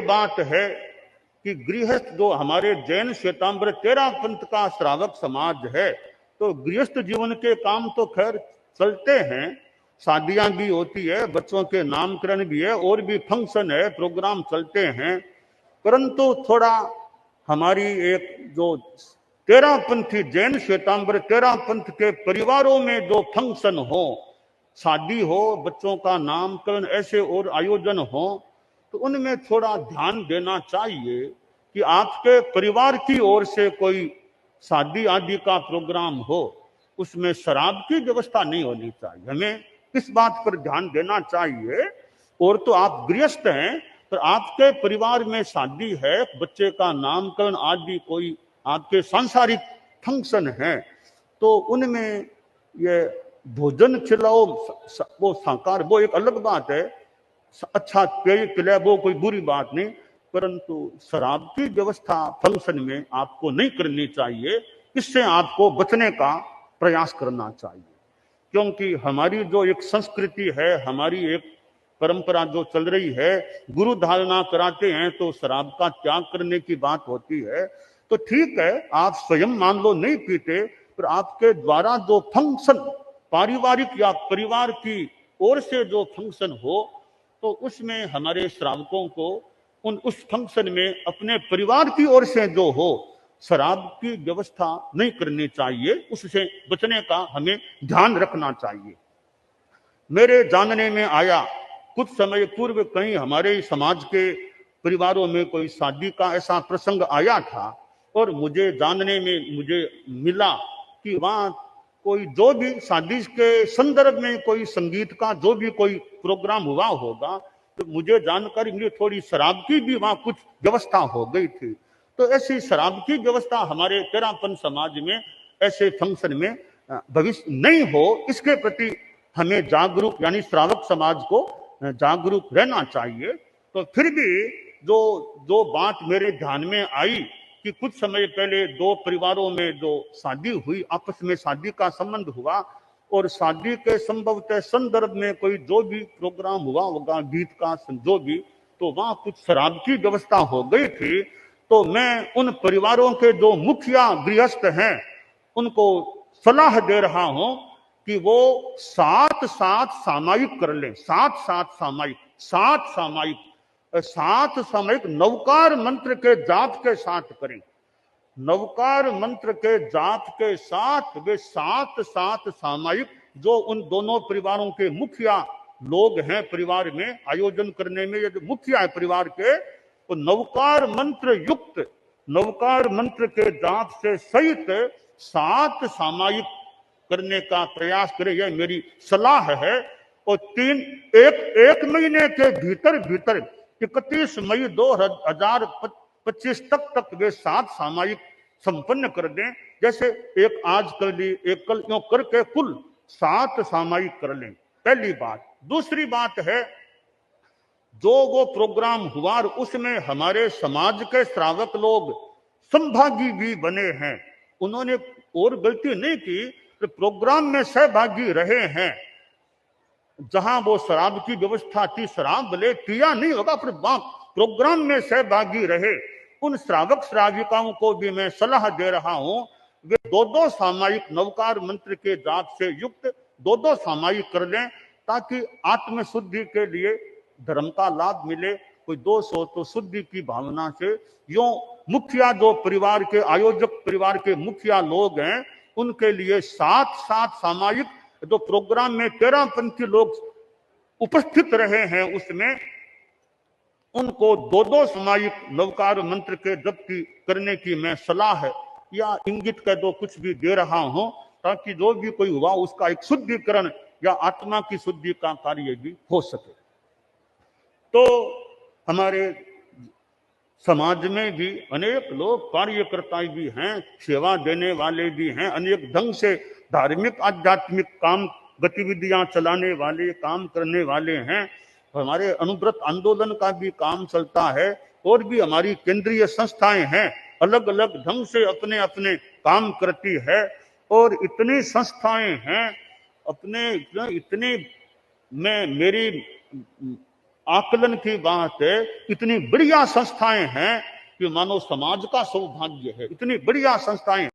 बात है कि गृहस्थ जो हमारे जैन श्वेतांबर तेरा पंथ का श्रावक समाज है, तो गृहस्थ जीवन के काम तो खैर चलते हैं, शादियां भी होती है, बच्चों के नामकरण भी है, और भी फंक्शन है, प्रोग्राम चलते हैं, परंतु थोड़ा हमारी एक जो तेरा पंथी जैन श्वेतांबर तेरा पंथ के परिवारों में जो फंक्शन हो, शादी हो, बच्चों का नामकरण ऐसे और आयोजन हो, तो उनमें थोड़ा ध्यान देना चाहिए कि आपके परिवार की ओर से कोई शादी आदि का प्रोग्राम हो, उसमें शराब की व्यवस्था नहीं होनी चाहिए। हमें इस बात पर ध्यान देना चाहिए। और तो आप गृहस्थ हैं, पर आपके परिवार में शादी है, बच्चे का नामकरण आदि कोई आपके सांसारिक फंक्शन है, तो उनमें ये भोजन खिलाओ, वो साकार, वो एक अलग बात है, अच्छा पेय पिलाए, वो कोई बुरी बात नहीं, परंतु शराब की व्यवस्था फंक्शन में आपको नहीं करनी चाहिए। इससे आपको बचने का प्रयास करना चाहिए, क्योंकि हमारी जो एक संस्कृति है, हमारी एक परंपरा जो चल रही है, गुरु धारणा कराते हैं तो शराब का त्याग करने की बात होती है। तो ठीक है, आप स्वयं मान लो नहीं पीते, पर आपके द्वारा जो फंक्शन पारिवारिक या परिवार की ओर से जो फंक्शन हो, तो उसमें हमारे श्रावकों को उस फंक्शन में अपने परिवार की ओर से जो हो, शराब की व्यवस्था नहीं करनी चाहिए, उससे बचने का हमें ध्यान रखना चाहिए। मेरे जानने में आया, कुछ समय पूर्व कहीं हमारे समाज के परिवारों में कोई शादी का ऐसा प्रसंग आया था, और मुझे जानने में मुझे मिला कि वहां कोई जो भी शादी के संदर्भ में कोई संगीत का जो भी कोई प्रोग्राम हुआ होगा, तो मुझे जानकारी मिली थोड़ी शराब की भी वहां कुछ व्यवस्था हो गई थी। तो ऐसी शराब की व्यवस्था हमारे तेरापन समाज में ऐसे फंक्शन में भविष्य नहीं हो, इसके प्रति हमें जागरूक यानी श्रावक समाज को जागरूक रहना चाहिए। तो फिर भी जो जो बात मेरे ध्यान में आई कि कुछ समय पहले दो परिवारों में जो शादी हुई, आपस में शादी का संबंध हुआ, और शादी के संभवतः संदर्भ में कोई जो भी प्रोग्राम हुआ होगा, गीत का जो भी, तो वहां कुछ शराब की व्यवस्था हो गई थी। तो मैं उन परिवारों के जो मुखिया गृहस्थ हैं उनको सलाह दे रहा हूं कि वो साथ साथ सामायिक कर लें, साथ सामायिक नवकार मंत्र के जाप के साथ करें। नवकार मंत्र के जाप के साथ वे साथ सामायिक जो उन दोनों परिवारों के मुखिया लोग हैं परिवार में आयोजन करने में, ये जो मुखिया है परिवार के, तो नवकार मंत्र युक्त नवकार मंत्र के जाप से सहित सात सामायिक करने का प्रयास करें, यह मेरी सलाह है। और एक महीने के भीतर 31 मई 2025 तक वे 7 सामायिक संपन्न कर दें। जैसे एक आज कर ली, एक कल, यूं करके कुल 7 सामायिक कर लें, पहली बात। दूसरी बात है, जो वो प्रोग्राम हुआ उसमें हमारे समाज के श्रावक लोग संभागी भी बने हैं, उन्होंने और गलती नहीं की, तो प्रोग्राम में सहभागी रहे हैं। जहां वो शराब की व्यवस्था थी, शराब भले पिया नहीं होगा, पर प्रोग्राम में सहभागी रहे, उन श्रावक श्राविकाओं को भी मैं सलाह दे रहा हूं, वे 2 सामायिक नवकार मंत्र के जाप से युक्त 2 सामायिक कर लें, ताकि आत्मशुद्धि के लिए धर्म का लाभ मिले। कोई दोष हो तो शुद्धि की भावना से यूं मुखिया जो परिवार के आयोजक परिवार के मुखिया लोग हैं, उनके लिए 7 सामायिक जो प्रोग्राम में 13 पंथी लोग उपस्थित रहे हैं, उसमें उनको 2 सामायिक नवकार मंत्र के जप की करने की मैं सलाह या इंगित का जो कुछ भी दे रहा हूं, ताकि जो भी कोई हुआ उसका एक शुद्धिकरण या आत्मा की शुद्धि का कार्य भी हो सके। तो हमारे समाज में भी अनेक लोग कार्यकर्ता भी हैं, सेवा देने वाले भी हैं, अनेक ढंग से धार्मिक आध्यात्मिक काम गतिविधियां चलाने वाले काम करने वाले हैं। हमारे अनुव्रत आंदोलन का भी काम चलता है, और भी हमारी केंद्रीय संस्थाएं हैं, अलग अलग ढंग से अपने अपने काम करती है। और इतनी संस्थाएं हैं, अपने इतने में मेरी आकलन की बात है, इतनी बढ़िया संस्थाएं हैं कि मानो समाज का सौभाग्य है, इतनी बढ़िया संस्थाएं